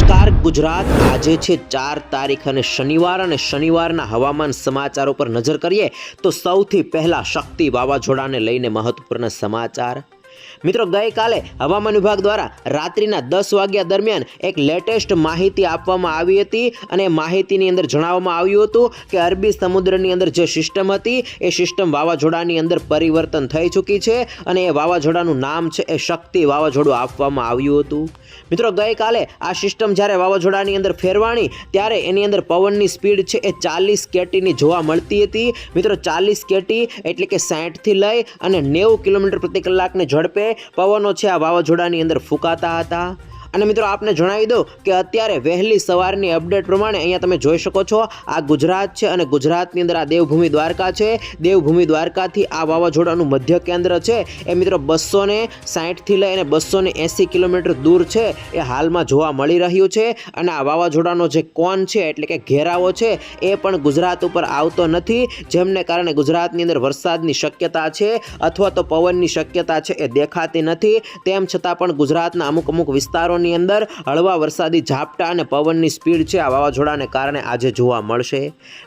નમસ્કાર ગુજરાત। આજે છે 4 તારીખ અને શનિવારના હવામાન સમાચારો પર નજર કરીએ તો સૌથી પહેલા શક્તિ વાવાઝોડાને લઈને મહત્વપૂર્ણ સમાચાર। મિત્રો, ગઈકાલે હવામાન વિભાગ દ્વારા રાત્રિના 10 વાગ્યા દરમિયાન એક લેટેસ્ટ માહિતી આપવામાં આવી હતી અને માહિતીની અંદર જણાવવામાં આવ્યું હતું કે અરબી સમુદ્રની અંદર જે સિસ્ટમ હતી એ સિસ્ટમ વાવાઝોડાની અંદર પરિવર્તન થઈ ચૂકી છે અને એ વાવાઝોડાનું નામ છે એ શક્તિ વાવાઝોડું આપવામાં આવ્યું હતું। મિત્રો, ગઈકાલે આ સિસ્ટમ જ્યારે વાવાઝોડાની અંદર ફેરવાણી ત્યારે એની અંદર પવનની સ્પીડ છે એ 40 કેટીની જોવા મળતી હતી। મિત્રો, 40 કેટી એટલે કે 60 થી લઈ અને 90 કિલોમીટર પ્રતિ કલાકની ઝડપે પવનો છે આ વાવાઝોડાની અંદર ફૂંકાતા હતા। અને મિત્રો, આપને જણાવી દઉં કે અત્યારે વહેલી સવારની અપડેટ પ્રમાણે અહીંયા તમે જોઈ શકો છો આ ગુજરાત છે અને ગુજરાતની અંદર આ દેવભૂમિ દ્વારકા છે। દેવભૂમિ દ્વારકાથી આ વાવાઝોડાનું મધ્ય કેન્દ્ર છે એ મિત્રો 260 થી લઈ અને 280 કિલોમીટર દૂર છે એ હાલમાં જોવા મળી રહ્યું છે। અને આ વાવાઝોડાનો જે કોન છે એટલે કે ઘેરાવો છે એ પણ ગુજરાત ઉપર આવતો નથી, જેમને કારણે ગુજરાતની અંદર વરસાદની શક્યતા છે અથવા તો પવનની શક્યતા છે એ દેખાતી નથી। તેમ છતાં પણ ગુજરાતના અમુક વિસ્તારોની અંદર હળવા વરસાદી ઝાપટા અને પવનની સ્પીડ છે આ વાવાઝોડાને કારણે આજે જોવા મળશે।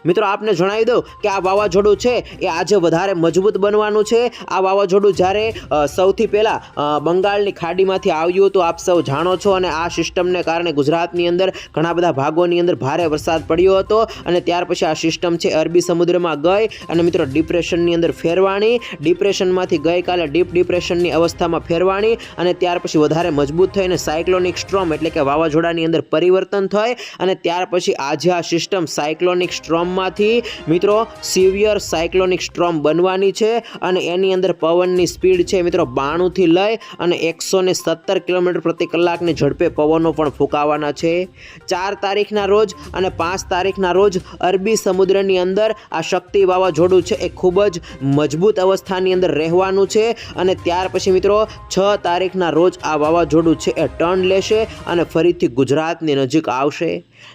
મિત્રો, આપને જણાવી દઉં કે આ વાવાઝોડું છે એ આજે વધારે મજબૂત બનવાનું છે। આ વાવાઝોડું જ્યારે સૌથી પહેલા બંગાળની ખાડીમાંથી આવ્યું હતું આપ સૌ જાણો છો, અને આ સિસ્ટમને કારણે ગુજરાતની અંદર ઘણા બધા ભાગોની અંદર ભારે વરસાદ પડ્યો હતો અને ત્યાર પછી આ સિસ્ટમ છે અરબી સમુદ્રમાં ગઈ અને મિત્રો ડિપ્રેશનની અંદર ફેરવાણી, ડિપ્રેશનમાંથી ગઈકાલે ડીપ ડિપ્રેશનની અવસ્થામાં ફેરવાણી અને ત્યાર પછી વધારે મજબૂત થઈને સાયક્લોનિક સ્ટ્રોમ એટલે કે વાવાઝોડાની અંદર પરિવર્તન થાય અને ત્યાર પછી આજે આ સિસ્ટમ સાયક્લોનિક સ્ટ્રોમમાંથી મિત્રો સિવિયર સાયક્લોનિક સ્ટ્રોમ બનવાની છે અને એની અંદર પવનની સ્પીડ છે મિત્રો 92 થી લઈ અને 117 કિલોમીટર પ્રતિ કલાકની ઝડપે પવનો પણ ફૂંકાવાના છે। 4 તારીખના રોજ અને 5 તારીખના રોજ અરબી સમુદ્રની અંદર આ શક્તિ વાવાઝોડું છે એ ખૂબ જ મજબૂત અવસ્થાની અંદર રહેવાનું છે અને ત્યાર પછી મિત્રો 6 તારીખના રોજ આ વાવાઝોડું છે એ ટર્ન લેશે અને ફરીથી ગુજરાતની નજીક આવશે।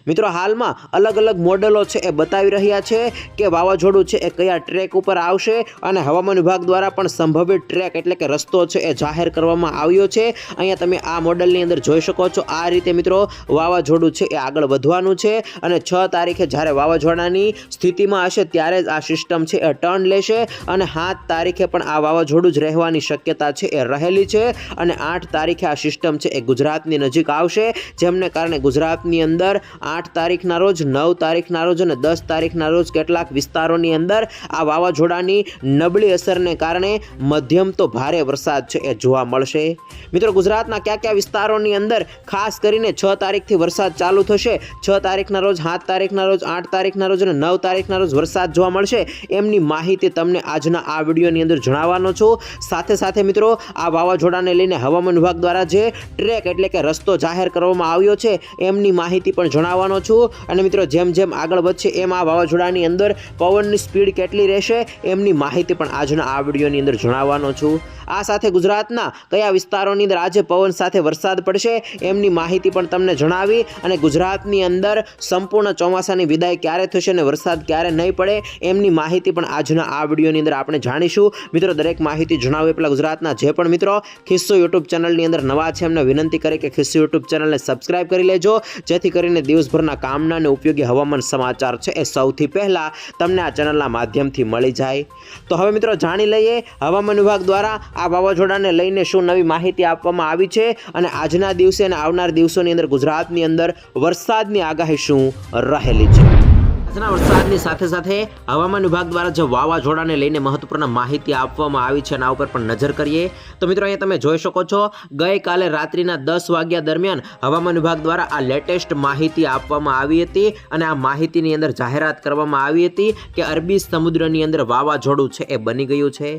મિત્રો, હાલમાં અલગ અલગ મોડેલો છે એ બતાવી રહ્યા છે કે વાવાઝોડું છે એ કયા ટ્રેક ઉપર આવશે અને હવામાન વિભાગ દ્વારા પણ સંભવિત ટ્રેક એટલે કે રસ્તો છે એ જાહેર કરવામાં આવ્યો છે। અહીંયા તમે આ મોડેલની અંદર જોઈ શકો છો। આ રીતે મિત્રો વાવાઝોડું છે એ આગળ વધવાનું છે અને 6 તારીખે જ્યારે વાવાઝોડાની સ્થિતિમાં હશે ત્યારે જ આ સિસ્ટમ છે એ ટર્ન લેશે અને 7 તારીખે પણ આ વાવાઝોડું જ રહેવાની શક્યતા છે એ રહેલી છે અને 8 તારીખે આ સિસ્ટમ છે એ ગુજરાતની નજીક આવશે, જેમને કારણે ગુજરાતની અંદર 8 તારીખના રોજ, 9 તારીખના રોજ અને 10 તારીખના રોજ કેટલાક વિસ્તારોની અંદર આ વાવાઝોડાની નબળી અસરને કારણે મધ્યમ તો ભારે વરસાદ છે એ જોવા મળશે। મિત્રો, ગુજરાતના કયા વિસ્તારોની અંદર ખાસ કરીને 6 તારીખથી વરસાદ ચાલુ થશે, 6 તારીખના રોજ, 7 તારીખના રોજ, 8 તારીખના રોજ અને 9 તારીખના રોજ વરસાદ જોવા મળશે એમની માહિતી તમને આજના આ વિડીયોની અંદર જણાવવાનો છું। સાથે મિત્રો આ વાવાઝોડાને લઈને હવામાન વિભાગ દ્વારા જે ટ્રેક એટલે કે રસ્તો જાહેર કરવામાં આવ્યો છે એમની માહિતી પણ જણાવવાનો છું અને મિત્રો જેમ આગળ વધશે એમ આ વાવાઝોડાની અંદર પવનની સ્પીડ કેટલી રહેશે એમની માહિતી પણ આજના આ વિડીયોની અંદર જણાવવાનો છું। આ સાથે ગુજરાતના કયા વિસ્તારોની અંદર આજે પવન સાથે વરસાદ પડશે એમની માહિતી પણ તમને જણાવી અને ગુજરાતની અંદર સંપૂર્ણ ચોમાસાની વિદાય ક્યારે થશે અને વરસાદ ક્યારે નહીં પડે એમની માહિતી પણ આજના આ વિડીયોની અંદર આપણે જાણીશું। મિત્રો, દરેક માહિતી જણાવ્યા પહેલાં ગુજરાતના જે પણ મિત્રો ખિસ્સો યુટ્યુબ ચેનલની અંદર નવા છે એમને વિનંતી કરી કે ખિસ્સો યુટ્યુબ ચેનલને સબસ્ક્રાઇબ કરી લેજો, જેથી કરીને દિવસભરના કામના અને ઉપયોગી હવામાન સમાચાર છે એ સૌથી પહેલાં તમને આ ચેનલના માધ્યમથી મળી જાય। તો હવે મિત્રો જાણી લઈએ હવામાન વિભાગ દ્વારા આ વાવાઝોડાને લઈને શું નવી માહિતી આપવામાં આવી છે અને આજના દિવસે અને આવનાર દિવસોની અંદર ગુજરાતની અંદર વરસાદની આગાહી શું રહેલી છે। આજના વરસાદની સાથે હવામાન વિભાગ દ્વારા જે વાવાઝોડાને લઈને મહત્વપૂર્ણ માહિતી આપવામાં આવી છે એના ઉપર પણ નજર કરીએ તો મિત્રો અહીંયા તમે જોઈ શકો છો ગઈકાલે રાત્રિના 10 વાગ્યા દરમિયાન હવામાન વિભાગ દ્વારા આ લેટેસ્ટ માહિતી આપવામાં આવી હતી અને આ માહિતીની અંદર જાહેરાત કરવામાં આવી હતી કે અરબી સમુદ્રની અંદર વાવાઝોડું છે એ બની ગયું છે।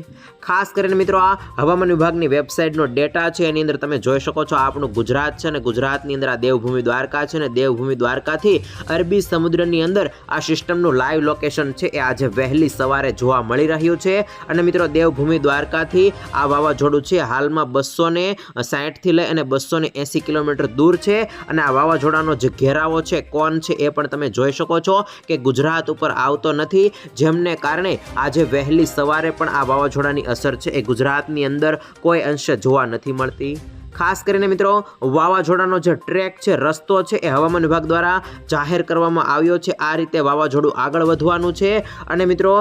ખાસ કરીને મિત્રો આ હવામાન વિભાગની વેબસાઇટનો ડેટા છે એની અંદર તમે જોઈ શકો છો આપણું ગુજરાત છે અને ગુજરાતની અંદર આ દેવભૂમિ દ્વારકા છે અને દેવભૂમિ દ્વારકાથી અરબી સમુદ્રની અંદર આ સિસ્ટમનું લાઈવ લોકેશન છે એ આજે વહેલી સવારે જોવા મળી રહ્યું છે અને મિત્રો દેવભૂમિ દ્વારકાથી આ વાવાઝોડું છે હાલમાં 260 થી લઈ અને 280 કિલોમીટર દૂર છે અને આ વાવાઝોડાનો જે ઘેરાવો છે કોન છે એ પણ તમે જોઈ શકો છો કે ગુજરાત ઉપર આવતો નથી, જેમને કારણે આજે વહેલી સવારે પણ આ વાવાઝોડાની અસર છે એ ગુજરાતની અંદર કોઈ અંશે જોવા નથી મળતી। ખાસ કરીને મિત્રો વાવાઝોડાનો જે ટ્રેક છે, રસ્તો છે, એ હવામાન વિભાગ દ્વારા જાહેર કરવામાં આવ્યો છે। આ રીતે વાવાઝોડું આગળ વધવાનું છે અને મિત્રો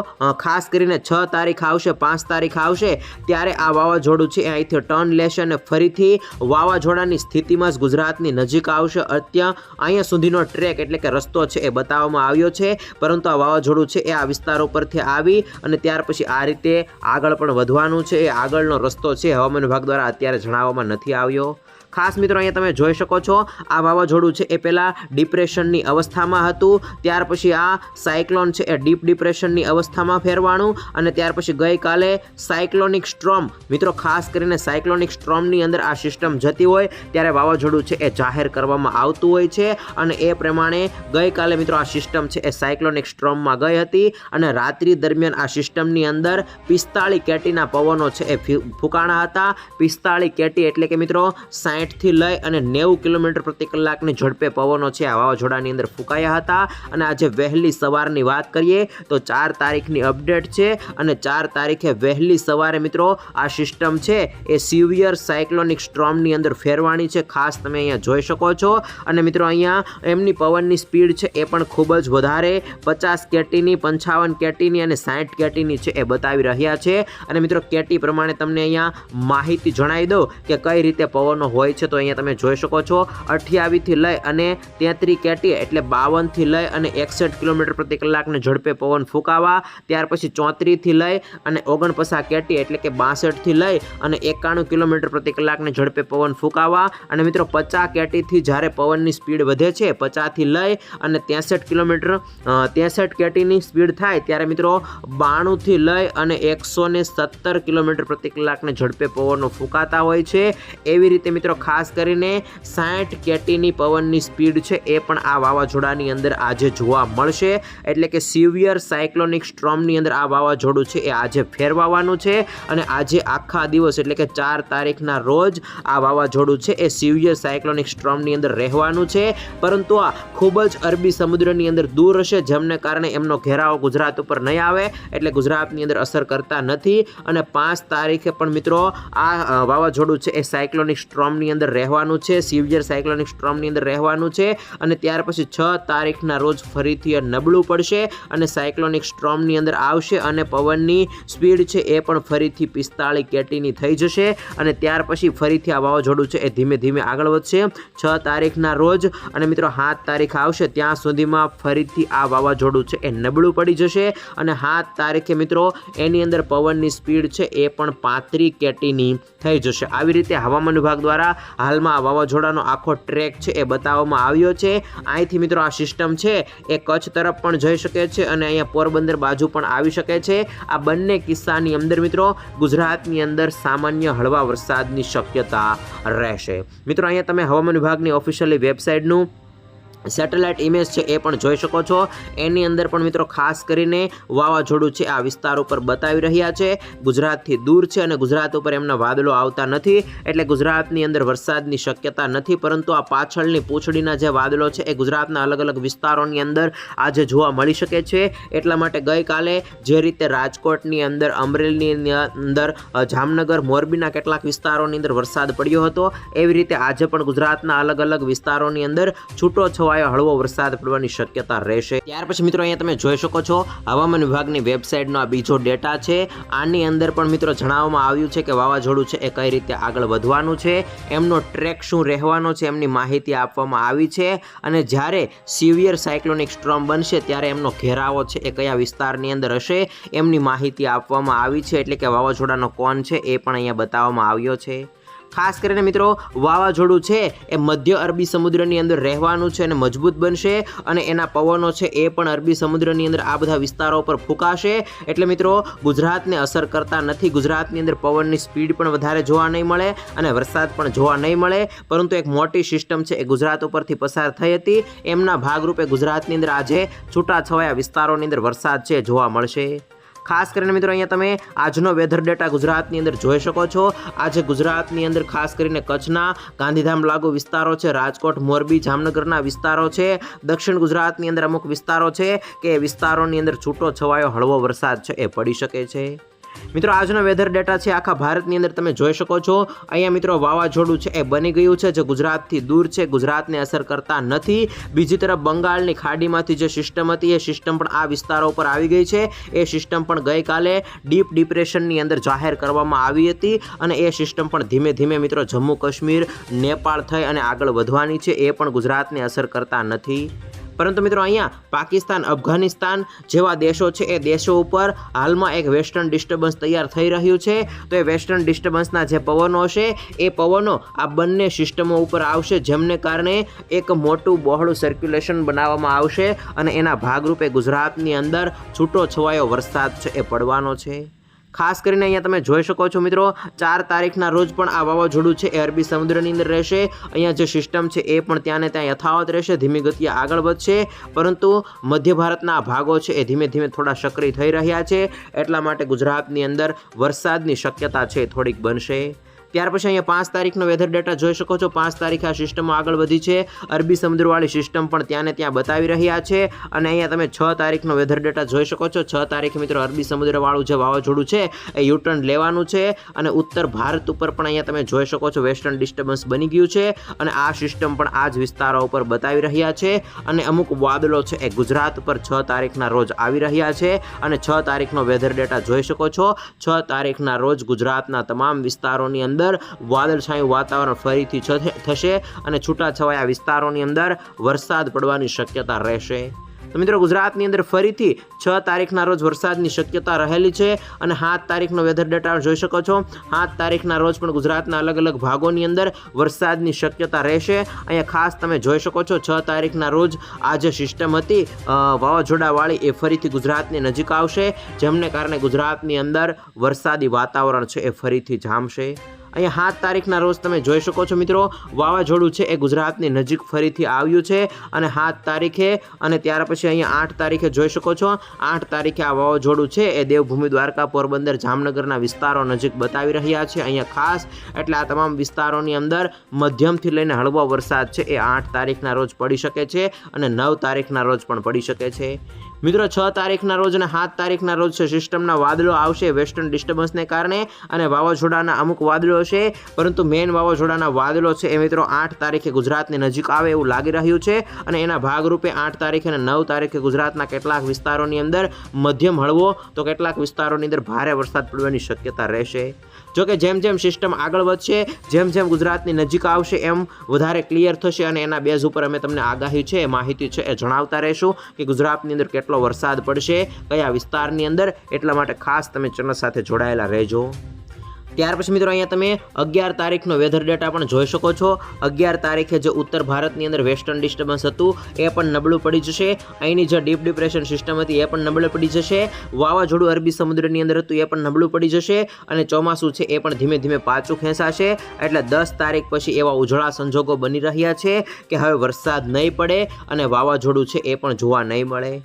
ખાસ કરીને 6 તારીખ આવશે, 5 તારીખ આવશે ત્યારે આ વાવાઝોડું છે એ અહીંથી ટર્ન લેશે અને ફરીથી વાવાઝોડાની સ્થિતિમાં જ ગુજરાતની નજીક આવશે। અહીંયા સુધીનો ટ્રેક એટલે કે રસ્તો છે એ બતાવવામાં આવ્યો છે, પરંતુ આ વાવાઝોડું છે એ આ વિસ્તારો પરથી આવી અને ત્યાર પછી આ રીતે આગળ પણ વધવાનું છે। એ આગળનો રસ્તો છે હવામાન વિભાગ દ્વારા અત્યારે જણાવવામાં નથી આવ્યો। ખાસ મિત્રો અહીંયા તમે જોઈ શકો છો આ વાવાઝોડું છે એ પહેલાં ડિપ્રેશનની અવસ્થામાં હતું, ત્યાર પછી આ સાયક્લોન છે એ ડીપ ડિપ્રેશનની અવસ્થામાં ફેરવાણું અને ત્યાર પછી ગઈકાલે સાયક્લોનિક સ્ટ્રોમ, મિત્રો ખાસ કરીને સાયક્લોનિક સ્ટ્રોમની અંદર આ સિસ્ટમ જતી હોય ત્યારે વાવાઝોડું છે એ જાહેર કરવામાં આવતું હોય છે અને એ પ્રમાણે ગઈકાલે મિત્રો આ સિસ્ટમ છે એ સાયક્લોનિક સ્ટ્રોમમાં ગઈ હતી અને રાત્રિ દરમિયાન આ સિસ્ટમની અંદર 45 કેટીના પવનો છે એ ફૂંકાણા હતા। 45 કેટી એટલે કે મિત્રો 60 થી લઈ અને 90 કિલોમીટર પ્રતિ કલાકની ઝડપે પવનો છે આ વાવાઝોડાની અંદર ફૂંકાયા હતા અને આજે વહેલી સવારની વાત કરીએ તો 4 તારીખની અપડેટ છે અને 4 તારીખે વહેલી સવારે મિત્રો આ સિસ્ટમ છે એ સિવિયર સાયક્લોનિક સ્ટ્રોમની અંદર ફેરવાની છે। ખાસ તમે અહીંયા જોઈ શકો છો અને મિત્રો અહીંયા એમની પવનની સ્પીડ છે એ પણ ખૂબ જ વધારે 50 કેટીની, 55 કેટીની અને 60 કેટીની છે એ બતાવી રહ્યા છે અને મિત્રો કેટી પ્રમાણે તમને અહીંયા માહિતી જણાવી દઉં કે કઈ રીતે પવનો હોય છે। તો અહીંયા તમે જોઈ શકો છો 28 થી લઈ અને 33 કેટી એટલે 52 થી લઈ અને 61 કિલોમીટર પ્રતિ કલાકની ઝડપે પવન ફૂંકાવા, ત્યાર પછી 34 થી લઈ અને 49 કેટી એટલે કે 62 થી લઈ અને 91 કિલોમીટર પ્રતિ કલાકની ઝડપે પવન ફૂંકાવા અને મિત્રો 50 કેટીથી જ્યારે પવનની સ્પીડ વધે છે 50 થી લઈ અને 63 કેટીની સ્પીડ થાય ત્યારે મિત્રો 92 થી લઈ અને 117 કિલોમીટર પ્રતિ કલાકની ઝડપે પવનો ફૂંકાતા હોય છે। એવી રીતે મિત્રો ખાસ કરીને 60 કેટીની પવનની સ્પીડ છે એ પણ આ વાવાઝોડાની અંદર આજે જોવા મળશે એટલે કે સિવિયર સાયક્લોનિક સ્ટ્રોમની અંદર આ વાવાઝોડું છે એ આજે ફેરવાવાનું છે અને આજે આખા દિવસ એટલે કે 4 તારીખના રોજ આ વાવાઝોડું છે એ સિવિયર સાયક્લોનિક સ્ટ્રોમની અંદર રહેવાનું છે, પરંતુ આ ખૂબ જ અરબી સમુદ્રની અંદર દૂર હશે જેમને કારણે એમનો ઘેરાવો ગુજરાત ઉપર નહીં આવે એટલે ગુજરાતની અંદર અસર કરતા નથી અને 5 તારીખે પણ મિત્રો આ વાવાઝોડું છે એ સાયક્લોનિક સ્ટ્રોમની અંદર રહેવાનું છે, સિવિયર સાયક્લોનિક સ્ટ્રોમની અંદર રહેવાનું છે અને ત્યાર પછી 6 તારીખના રોજ ફરીથી નબળું પડશે અને સાયક્લોનિક સ્ટ્રોમની અંદર આવશે અને પવનની સ્પીડ છે એ પણ ફરીથી 45 કેટીની થઈ જશે અને ત્યાર પછી ફરીથી આ વાવાઝોડું છે એ ધીમે ધીમે આગળ વધશે 6 તારીખના રોજ અને મિત્રો 7 તારીખ આવશે ત્યાં સુધીમાં ફરીથી આ વાવાઝોડું છે એ નબળું પડી જશે અને 7 તારીખે મિત્રો એની અંદર પવનની સ્પીડ છે એ પણ 35 કેટીની થઈ જશે। આવી રીતે હવામાન વિભાગ દ્વારા હાલમાં આ વાવાઝોડાનો આખો ટ્રેક છે એ બતાવવામાં આવ્યો છે। અહીંથી મિત્રો આ સિસ્ટમ છે એ કચ્છ તરફ પણ જઈ શકે છે અને અહીંયા પોરબંદર બાજુ પણ આવી શકે છે। આ બંને કિસ્સાની અંદર મિત્રો ગુજરાતની અંદર સામાન્ય હળવા વરસાદની શક્યતા રહેશે। મિત્રો અહીંયા તમે હવામાન વિભાગની ઓફિશિયલી વેબસાઇટનું સેટેલાઇટ ઇમેજ છે એ પણ જોઈ શકો છો। એની અંદર પણ મિત્રો ખાસ કરીને વાવાઝોડું છે આ વિસ્તાર ઉપર બતાવી રહ્યા છે, ગુજરાતથી દૂર છે અને ગુજરાત ઉપર એમના વાદળો આવતા નથી એટલે ગુજરાતની અંદર વરસાદની શક્યતા નથી, પરંતુ આ પાછળની પૂંછડીના જે વાદળો છે એ ગુજરાતના અલગ અલગ વિસ્તારોની અંદર આજે જોવા મળી શકે છે। એટલા માટે ગઈકાલે જે રીતે રાજકોટની અંદર, અમરેલીની અંદર, જામનગર, મોરબીના કેટલાક વિસ્તારોની અંદર વરસાદ પડ્યો હતો એવી રીતે આજે પણ ગુજરાતના અલગ અલગ વિસ્તારોની અંદર છૂટો છવાયો હળવો વરસાદ પડવાની શક્યતા રહેશે। ત્યાર પછી મિત્રો અહીંયા તમે જોઈ શકો છો હવામાન વિભાગની વેબસાઇટનો આ બીજો ડેટા છે। આની અંદર પણ મિત્રો જણાવવામાં આવ્યું છે કે વાવાઝોડું છે એ કઈ રીતે આગળ વધવાનું છે, એમનો ટ્રેક શું રહેવાનો છે એમની માહિતી આપવામાં આવી છે અને જ્યારે સિવિયર સાયક્લોનિક સ્ટ્રોમ બનશે ત્યારે એમનો ઘેરાવો છે એ કયા વિસ્તારની અંદર હશે એમની માહિતી આપવામાં આવી છે એટલે કે વાવાઝોડાનો કોણ છે એ પણ અહીંયા બતાવવામાં આવ્યો છે। ખાસ કરીને મિત્રો વાવાઝોડું છે એ મધ્ય અરબી સમુદ્રની અંદર રહેવાનું છે અને મજબૂત બનશે અને એના પવનો છે એ પણ અરબી સમુદ્રની અંદર આ બધા વિસ્તારો પર ફૂંકાશે એટલે મિત્રો ગુજરાતને અસર કરતા નથી। ગુજરાતની અંદર પવનની સ્પીડ પણ વધારે જોવા નહીં મળે અને વરસાદ પણ જોવા નહીં મળે, પરંતુ એક મોટી સિસ્ટમ છે એ ગુજરાત ઉપરથી પસાર થઈ હતી, એમના ભાગરૂપે ગુજરાતની અંદર આજે છૂટાછવાયા વિસ્તારોની અંદર વરસાદ છે જોવા મળશે। ખાસ કરીને મિત્રો અહીંયા તમે આજનો વેધર ડેટા ગુજરાતની અંદર જોઈ શકો છો। આજે ગુજરાતની અંદર ખાસ કરીને કચ્છના ગાંધીધામ લાગુ વિસ્તારો છે, રાજકોટ, મોરબી, જામનગરના વિસ્તારો છે, દક્ષિણ ગુજરાતની અંદર અમુક વિસ્તારો છે કે એ વિસ્તારોની અંદર છૂટો છવાયો હળવો વરસાદ છે એ પડી શકે છે। મિત્રો આજનો વેધર ડેટા છે આખા ભારતની અંદર તમે જોઈ શકો છો। અહીંયા મિત્રો વાવાઝોડું છે એ બની ગયું છે, જે ગુજરાતથી દૂર છે, ગુજરાતને અસર કરતા નથી। બીજી તરફ બંગાળની ખાડીમાંથી જે સિસ્ટમ હતી એ સિસ્ટમ પણ આ વિસ્તારો પર આવી ગઈ છે। એ સિસ્ટમ પણ ગઈકાલે ડીપ ડિપ્રેશનની અંદર જાહેર કરવામાં આવી હતી અને એ સિસ્ટમ પણ ધીમે ધીમે મિત્રો જમ્મુ કાશ્મીર, નેપાળ થઈ અને આગળ વધવાની છે। એ પણ ગુજરાતને અસર કરતા નથી। પરંતુ મિત્રો અહીંયા પાકિસ્તાન, અફઘાનિસ્તાન જેવા દેશો છે એ દેશો ઉપર હાલમાં એક વેસ્ટર્ન ડિસ્ટર્બન્સ તૈયાર થઈ રહ્યું છે। તો એ વેસ્ટર્ન ડિસ્ટર્બન્સના જે પવનો છે એ પવનો આ બંને સિસ્ટમો ઉપર આવશે, જેમને કારણે એક મોટું બહોળું સર્ક્યુલેશન બનાવવામાં આવશે અને એના ભાગરૂપે ગુજરાતની અંદર છૂટો છવાયો વરસાદ છે એ પડવાનો છે। ખાસ કરીને અહીંયા તમે જોઈ શકો છો મિત્રો 4 તારીખના રોજ પણ આ વાવાઝોડું છે એ અરબી સમુદ્રની અંદર રહેશે। અહીંયા જે સિસ્ટમ છે એ પણ ત્યાં ને ત્યાં યથાવત રહેશે, ધીમી ગતિએ આગળ વધશે, પરંતુ મધ્ય ભારતના ભાગો છે એ ધીમે ધીમે થોડા સક્રિય થઈ રહ્યા છે। એટલા માટે ગુજરાતની અંદર વરસાદની શક્યતા છે થોડીક બનશે। ત્યાર પછી અહીંયા 5 તારીખનો વેધર ડેટા જોઈ શકો છો। 5 તારીખે આ સિસ્ટમો આગળ વધી છે, અરબી સમુદ્રવાળી સિસ્ટમ પણ ત્યાં ને ત્યાં બતાવી રહ્યા છે। અને અહીંયા તમે 6 તારીખનો વેધર ડેટા જોઈ શકો છો। 6 તારીખે મિત્રો અરબી સમુદ્રવાળું જે વાવાઝોડું છે એ યુટર્ન લેવાનું છે અને ઉત્તર ભારત ઉપર પણ અહીંયા તમે જોઈ શકો છો વેસ્ટર્ન ડિસ્ટર્બન્સ બની ગયું છે અને આ સિસ્ટમ પણ આ જ વિસ્તારો ઉપર બતાવી રહ્યા છે અને અમુક વાદળો છે એ ગુજરાત ઉપર 6 તારીખના રોજ આવી રહ્યા છે અને 6 તારીખનો વેધર ડેટા જોઈ શકો છો। 6 તારીખના રોજ ગુજરાતના તમામ વિસ્તારોની અંદર વાદળછાયું વાતાવરણ ફરીથી થશે અને છૂટાછવાયા વિસ્તારોની અંદર વરસાદ પડવાની શક્યતા રહેશે। તો મિત્રો ગુજરાતની અંદર ફરીથી 6 તારીખના રોજ વરસાદની શક્યતા રહેલી છે અને 7 તારીખનો વેધર ડેટા જોઈ શકો છો। 7 તારીખના રોજ પણ ગુજરાતના અલગ અલગ ભાગોની અંદર વરસાદની શક્યતા રહેશે। અહીંયા ખાસ તમે જોઈ શકો છો 6 તારીખના રોજ આ જે સિસ્ટમ હતી વાવાઝોડાવાળી એ ફરીથી ગુજરાતની નજીક આવશે, જેમને કારણે ગુજરાતની અંદર વરસાદી વાતાવરણ છે એ ફરીથી જામશે। અહીંયા 7 તારીખના રોજ તમે જોઈ શકો છો મિત્રો વાવાઝોડું છે એ ગુજરાતની નજીક ફરીથી આવ્યું છે અને 7 તારીખે અને ત્યાર પછી અહીંયા 8 તારીખે જોઈ શકો છો। 8 તારીખે આ વાવાઝોડું છે એ દેવભૂમિ, દ્વારકા, પોરબંદર, જામનગરના વિસ્તારો નજીક બતાવી રહ્યા છે। અહીંયા ખાસ એટલે આ તમામ વિસ્તારોની અંદર મધ્યમથી લઈને હળવો વરસાદ છે એ 8 તારીખના રોજ પડી શકે છે અને 9 તારીખના રોજ પણ પડી શકે છે। મિત્રો 6 તારીખના રોજ અને 7 તારીખના રોજ છે સિસ્ટમના વાદળો આવશે વેસ્ટર્ન ડિસ્ટર્બન્સને કારણે અને વાવાઝોડાના અમુક વાદળો છે, પરંતુ મેઇન વાવાઝોડાના વાદળો છે એ મિત્રો 8 તારીખે ગુજરાતની નજીક આવે એવું લાગી રહ્યું છે અને એના ભાગરૂપે 8 તારીખે અને 9 તારીખે ગુજરાતના કેટલાક વિસ્તારોની અંદર મધ્યમ હળવો તો કેટલાક વિસ્તારોની અંદર ભારે વરસાદ પડવાની શક્યતા રહેશે। જોકે જેમ જેમ સિસ્ટમ આગળ વધશે, જેમ જેમ ગુજરાતની નજીક આવશે એમ વધારે ક્લિયર થશે અને એના બેઝ ઉપર અમે તમને આગાહી છે, માહિતી છે એ જણાવતા રહીશું કે ગુજરાતની અંદર કેટલો વરસાદ પડશે, કયા વિસ્તારની અંદર। એટલા માટે ખાસ તમે ચેનલ સાથે જોડાયેલા રહેજો। ત્યાર પછી મિત્રો અહીંયા તમે 11 તારીખનો વેધર ડેટા પણ જોઈ શકો છો। 11 તારીખે જે ઉત્તર ભારતની અંદર વેસ્ટર્ન ડિસ્ટર્બન્સ હતું એ પણ નબળું પડી જશે। અહીંની જે ડીપ ડિપ્રેશન સિસ્ટમ હતી એ પણ નબળું પડી જશે। વાવાઝોડું અરબી સમુદ્રની અંદર હતું એ પણ નબળું પડી જશે અને ચોમાસું છે એ પણ ધીમે ધીમે પાછું ખેંચાશે। એટલે 10 તારીખ પછી એવા ઉજળા સંજોગો બની રહ્યા છે કે હવે વરસાદ નહીં પડે અને વાવાઝોડું છે એ પણ જોવા નહીં મળે।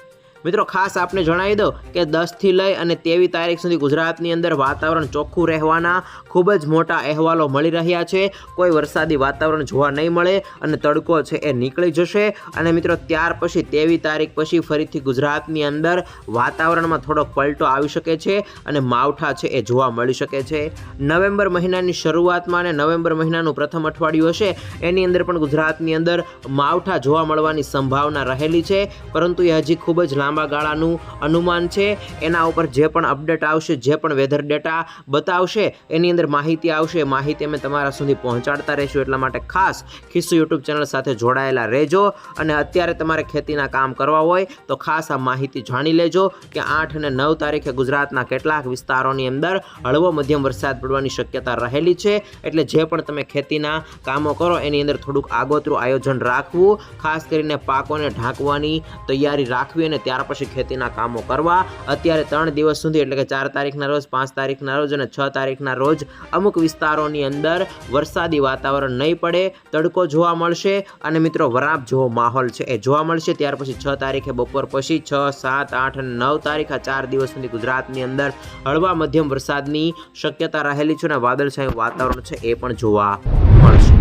મિત્રો ખાસ આપને જણાવી દો કે 10 થી લઈ અને 23 તારીખ સુધી ગુજરાતની અંદર વાતાવરણ ચોખ્ખું રહેવાના ખૂબ જ મોટા અહેવાલો મળી રહ્યા છે। કોઈ વરસાદી વાતાવરણ જોવા નહીં મળે અને તડકો છે એ નીકળી જશે અને મિત્રો ત્યાર પછી 23 તારીખ પછી ફરીથી ગુજરાતની અંદર વાતાવરણમાં થોડોક પલટો આવી શકે છે અને માવઠા છે એ જોવા મળી શકે છે। નવેમ્બર મહિનાની શરૂઆતમાં અને નવેમ્બર મહિનાનું પ્રથમ અઠવાડિયું હશે એની અંદર પણ ગુજરાતની અંદર માવઠા જોવા મળવાની સંભાવના રહેલી છે, પરંતુ એ હજી ખૂબ જ લાંબા ગાળાનું અનુમાન છે। એના ઉપર જે પણ અપડેટ આવશે, જે પણ વેધર ડેટા બતાવશે એની અંદર માહિતી આવશે, માહિતી અમે તમારા સુધી પહોંચાડતા રહીશું। એટલા માટે ખાસ ખિસ્સુ યુટ્યુબ ચેનલ સાથે જોડાયેલા રહેજો અને અત્યારે તમારે ખેતીના કામ કરવા હોય તો ખાસ આ માહિતી જાણી લેજો કે 8 અને 9 તારીખે ગુજરાતના કેટલાક વિસ્તારોની અંદર હળવો મધ્યમ વરસાદ પડવાની શક્યતા રહેલી છે। એટલે જે પણ તમે ખેતીના કામો કરો એની અંદર થોડુંક આગોતરું આયોજન રાખવું, ખાસ કરીને પાકોને ઢાંકવાની તૈયારી રાખવી અને ત્યાર પછી ખેતીના કામો કરવા। અત્યારે 3 દિવસ સુધી એટલે કે 4 તારીખના રોજ, 5 તારીખના રોજ અને 6 તારીખના રોજ અમુક વિસ્તારોની અંદર વરસાદી વાતાવરણ નહીં પડે, તડકો જોવા મળશે અને મિત્રો વરાપ જેવો માહોલ છે એ જોવા મળશે। ત્યાર પછી 6 તારીખે બપોર પછી 6, 7, 8 અને 9 તારીખ આ 4 દિવસ સુધી ગુજરાતની અંદર હળવા મધ્યમ વરસાદની શક્યતા રહેલી છે અને વાદળછાયું વાતાવરણ છે એ પણ જોવા મળશે।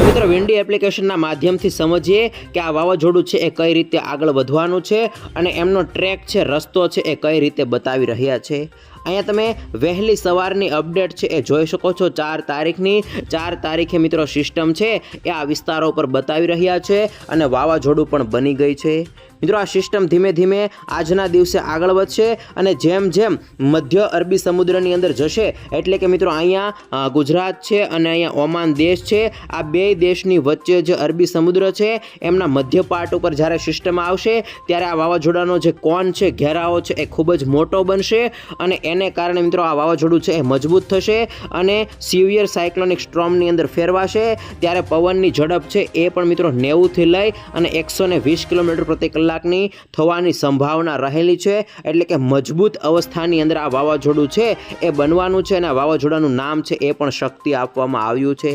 મિત્રો વિન્ડી એપ્લિકેશનના માધ્યમથી સમજીએ કે આ વાવાઝોડું છે એ કઈ રીતે આગળ વધવાનું છે અને એમનો ટ્રેક છે, રસ્તો છે એ કઈ રીતે બતાવી રહ્યા છે। અહીંયા તમે વહેલી સવારની અપડેટ છે એ જોઈ શકો છો 4 તારીખની 4 તારીખે મિત્રો સિસ્ટમ છે એ આ વિસ્તારો પર બતાવી રહ્યા છે અને વાવાઝોડું પણ બની ગઈ છે। મિત્રો આ સિસ્ટમ ધીમે ધીમે આજના દિવસે આગળ વધશે અને જેમ જેમ મધ્ય અરબી સમુદ્રની અંદર જશે એટલે કે મિત્રો અહીંયા ગુજરાત છે અને અહીંયા ઓમાન દેશ છે, આ બે દેશની વચ્ચે જે અરબી સમુદ્ર છે એમના મધ્ય પાર્ટ ઉપર જ્યારે સિસ્ટમ આવશે ત્યારે આ વાવાઝોડાનો જે કોન છે, ઘેરાવો છે એ ખૂબ જ મોટો બનશે અને એને કારણે મિત્રો આ વાવાઝોડું છે એ મજબૂત થશે અને સિવિયર સાયક્લોનિક સ્ટ્રોમની અંદર ફેરવાશે। ત્યારે પવનની ઝડપ છે એ પણ મિત્રો 90થી લઈ અને 120 કિલોમીટર પ્રતિ કલાકની થવાની સંભાવના રહેલી છે। એટલે કે મજબૂત અવસ્થાની અંદર આ વાવાઝોડું છે એ બનવાનું છે અને આ વાવાઝોડાનું નામ છે એ પણ શક્તિ આપવામાં આવ્યું છે।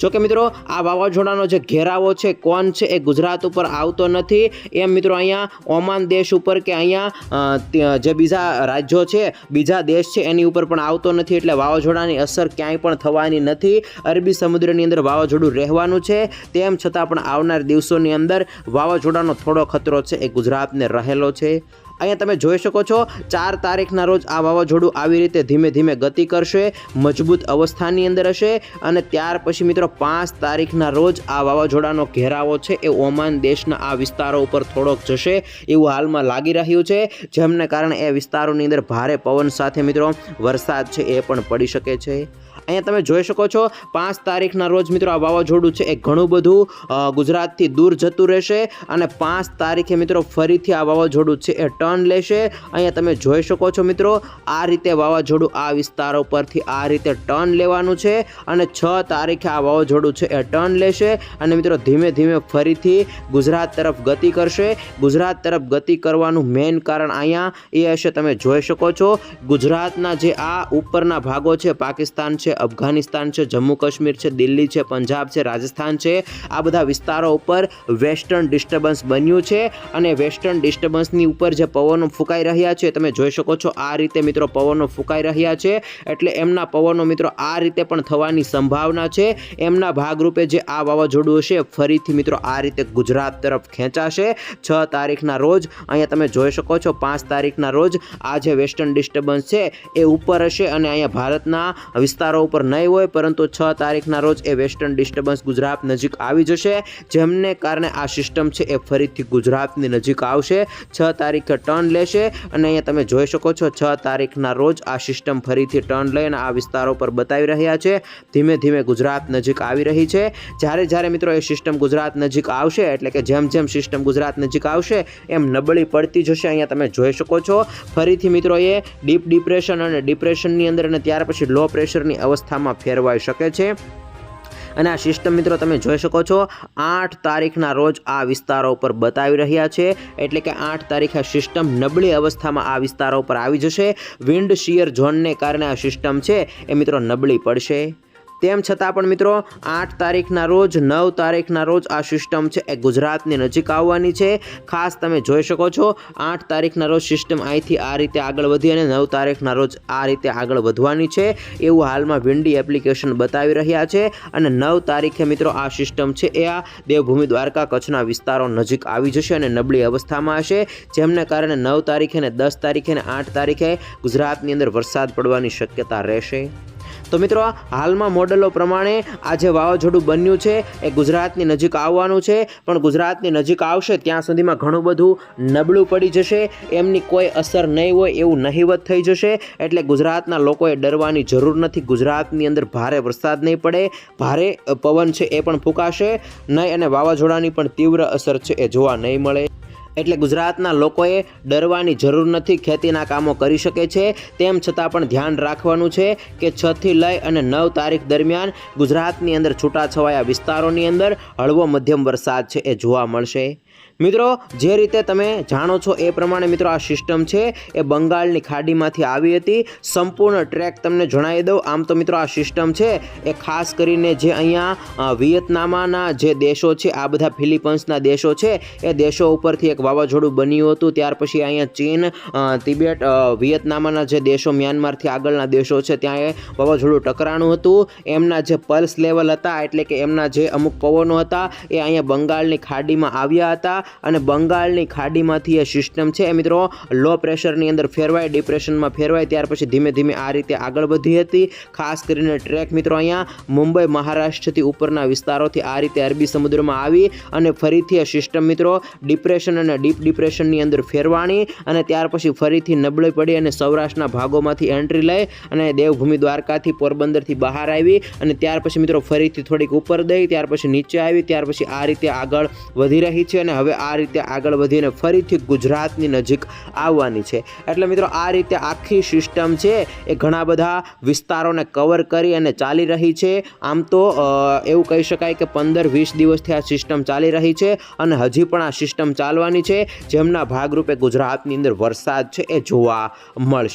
જોકે મિત્રો આ વાવાઝોડાનો જે ઘેરાવો છે, કોન છે એ ગુજરાત ઉપર આવતો નથી એમ મિત્રો અહીંયા ઓમાન દેશ ઉપર કે અહીંયા જે બીજા રાજ્યો છે, બીજા દેશ છે એની ઉપર પણ આવતો નથી। એટલે વાવાઝોડાની અસર ક્યાંય પણ થવાની નથી, અરબી સમુદ્રની અંદર વાવાઝોડું રહેવાનું છે। તેમ છતાં પણ આવનાર દિવસોની અંદર વાવાઝોડાનો થોડો ખતરો છે એ ગુજરાતને રહેલો છે। અહીંયા તમે જોઈ શકો છો 4 તારીખના રોજ આ વાવાઝોડું આવી રીતે ધીમે ધીમે ગતિ કરશે, મજબૂત અવસ્થાની અંદર હશે અને ત્યાર પછી મિત્રો 5 તારીખના રોજ આ વાવાઝોડાનો ઘેરાવો છે એ ઓમાન દેશના આ વિસ્તારો ઉપર થોડોક જશે એવું હાલમાં લાગી રહ્યું છે, જેમને કારણે એ વિસ્તારોની અંદર ભારે પવન સાથે મિત્રો વરસાદ છે એ પણ પડી શકે છે। અહીંયા તમે જોઈ શકો છો 5 તારીખના રોજ મિત્રો આ વાવાઝોડું છે એ ઘણું બધું ગુજરાતથી દૂર જતું રહેશે અને 5 તારીખે મિત્રો ફરીથી આ વાવાઝોડું છે એ ટર્ન લેશે। અહીંયા તમે જોઈ શકો છો મિત્રો આ રીતે વાવાઝોડું આ વિસ્તારો પરથી આ રીતે ટર્ન લેવાનું છે અને 6 તારીખે આ વાવાઝોડું છે એ ટર્ન લેશે અને મિત્રો ધીમે ધીમે ફરીથી ગુજરાત તરફ ગતિ કરશે। ગુજરાત તરફ ગતિ કરવાનું મેઇન કારણ અહીંયા એ હશે, તમે જોઈ શકો છો ગુજરાતના જે આ ઉપરના ભાગો છે, પાકિસ્તાન છે, અફઘાનિસ્તાન છે, જમ્મુ કાશ્મીર છે, દિલ્હી છે, પંજાબ છે, રાજસ્થાન છે, આ બધા વિસ્તારો ઉપર વેસ્ટર્ન ડિસ્ટર્બન્સ બન્યું છે અને વેસ્ટર્ન ડિસ્ટર્બન્સની ઉપર જે પવનો ફૂંકાઈ રહ્યા છે તમે જોઈ શકો છો આ રીતે મિત્રો પવનો ફૂંકાઈ રહ્યા છે। એટલે એમના પવનો મિત્રો આ રીતે પણ થવાની સંભાવના છે। એમના ભાગરૂપે જે આ વાવાઝોડું હશે ફરીથી મિત્રો આ રીતે ગુજરાત તરફ ખેંચાશે 6 તારીખના રોજ। અહીંયા તમે જોઈ શકો છો 5 તારીખના રોજ આ જે વેસ્ટર્ન ડિસ્ટર્બન્સ છે એ ઉપર હશે અને અહીંયા ભારતના વિસ્તારો ઉપર નહીં હોય, પરંતુ 6 તારીખના રોજ એ વેસ્ટર્ન ડિસ્ટર્બન્સ ગુજરાત નજીક આવી જશે, જેમને કારણે આ સિસ્ટમ છે એ ફરીથી ગુજરાતની નજીક આવશે, 6 તારીખે ટર્ન લેશે અને અહીંયા તમે જોઈ શકો છો 6 તારીખના રોજ આ સિસ્ટમ ફરીથી ટર્ન લઈને આ વિસ્તારો પર બતાવી રહ્યા છે, ધીમે ધીમે ગુજરાત નજીક આવી રહી છે। જ્યારે મિત્રો એ સિસ્ટમ ગુજરાત નજીક આવશે એટલે કે જેમ જેમ સિસ્ટમ ગુજરાત નજીક આવશે એમ નબળી પડતી જશે। અહીંયા તમે જોઈ શકો છો ફરીથી મિત્રો એ ડીપ ડિપ્રેશન અને ડિપ્રેશનની અંદર અને ત્યાર પછી લો પ્રેશરની અવસ્થામાં ફેરવાઈ શકે છે અને આ સિસ્ટમ મિત્રો તમે જોઈ શકો છો 8 તારીખના રોજ આ વિસ્તારો ઉપર બતાવી રહ્યા છે। એટલે કે 8 તારીખે આ સિસ્ટમ નબળી અવસ્થામાં આ વિસ્તારો ઉપર આવી જશે, વિન્ડ શિયર ઝોનને કારણે આ સિસ્ટમ છે એ મિત્રો નબળી પડશે। તેમ છતાં પણ મિત્રો 8 તારીખના રોજ 9 તારીખના રોજ આ સિસ્ટમ છે એ ગુજરાતની નજીક આવવાની છે। ખાસ તમે જોઈ શકો છો 8 તારીખના રોજ સિસ્ટમ અહીંથી આ રીતે આગળ વધી અને 9 તારીખના રોજ આ રીતે આગળ વધવાની છે એવું હાલમાં વિન્ડી એપ્લિકેશન બતાવી રહ્યા છે અને 9 તારીખે મિત્રો આ સિસ્ટમ છે એ આ દેવભૂમિ દ્વારકા કચ્છના વિસ્તારો નજીક આવી જશે અને નબળી અવસ્થામાં હશે, જેમને કારણે 9 તારીખે ને 10 તારીખે ને 8 તારીખે ગુજરાતની અંદર વરસાદ પડવાની શક્યતા રહેશે। તો મિત્રો હાલમાં મોડેલો પ્રમાણે આ જે વાવાઝોડું બન્યું છે એ ગુજરાતની નજીક આવવાનું છે, પણ ગુજરાતની નજીક આવશે ત્યાં સુધીમાં ઘણું બધું નબળું પડી જશે, એમની કોઈ અસર નહીં હોય એવું નહિવત થઈ જશે। એટલે ગુજરાતના લોકોએ ડરવાની જરૂર નથી, ગુજરાતની અંદર ભારે વરસાદ નહીં પડે, ભારે પવન છે એ પણ ફૂંકાશે નહીં અને વાવાઝોડાની પણ તીવ્ર અસર છે એ જોવા નહીં મળે। એટલે ગુજરાતના લોકોએ ડરવાની જરૂર નથી, ખેતીના કામો કરી શકે છે। તેમ છતાં પણ ધ્યાન રાખવાનું છે કે 6 થી લઈ અને 9 તારીખ દરમિયાન ગુજરાતની અંદર છૂટાછવાયા વિસ્તારોની અંદર હળવો મધ્યમ વરસાદ છે એ જોવા મળશે। મિત્રો જે રીતે તમે જાણો છો એ પ્રમાણે મિત્રો આ સિસ્ટમ છે એ બંગાળની ખાડીમાંથી આવી હતી। સંપૂર્ણ ટ્રેક તમને જણાવી દઉં, આમ તો મિત્રો આ સિસ્ટમ છે એ ખાસ કરીને જે અહીંયા વિયેતનામના જે દેશો છે, આ બધા ફિલિપાઇન્સના દેશો છે એ દેશો ઉપરથી એક વાવાઝોડું બન્યું હતું. ત્યાર પછી અહીંયા ચીન, તિબેટ, વિયેતનામના જે દેશો, મ્યાનમારથી આગળના દેશો છે ત્યાં એ વાવાઝોડું ટકરાણું હતું. એમના જે પલ્સ લેવલ હતા એટલે કે એમના જે અમુક પવનો હતા એ અહીંયા બંગાળની ખાડીમાં આવ્યા હતા અને બંગાળની ખાડીમાંથી એ સિસ્ટમ છે એ મિત્રો લો પ્રેશરની અંદર ફેરવાય, ડિપ્રેશનમાં ફેરવાય, ત્યાર પછી ધીમે ધીમે આ રીતે આગળ વધી હતી. ખાસ કરીને ટ્રેક મિત્રો અહીંયા મુંબઈ, મહારાષ્ટ્રથી ઉપરના વિસ્તારોથી આ રીતે અરબી સમુદ્રમાં આવી અને ફરીથી આ સિસ્ટમ મિત્રો ડિપ્રેશન અને ડીપ ડિપ્રેશનની અંદર ફેરવાણી અને ત્યાર પછી ફરીથી નબળી પડી અને સૌરાષ્ટ્રના ભાગોમાંથી એન્ટ્રી લઈ અને દેવભૂમિ દ્વારકાથી, પોરબંદરથી બહાર આવી અને ત્યાર પછી મિત્રો ફરીથી થોડીક ઉપર ગઈ, ત્યાર પછી નીચે આવી, ત્યાર પછી આ રીતે આગળ વધી રહી છે અને હવે આ રીતે આગળ વધીને ફરીથી ગુજરાતની નજીક આવવાની છે. એટલે મિત્રો આ રીતે આખી સિસ્ટમ છે એ ઘણા બધા વિસ્તારોને કવર કરી અને ચાલી રહી છે. આમ તો એવું કહી શકાય કે 15-20 દિવસથી આ સિસ્ટમ ચાલી રહી છે અને હજી પણ આ સિસ્ટમ ચાલવાની છે, જેમના ભાગરૂપે ગુજરાતની અંદર વરસાદ છે એ જોવા મળશે.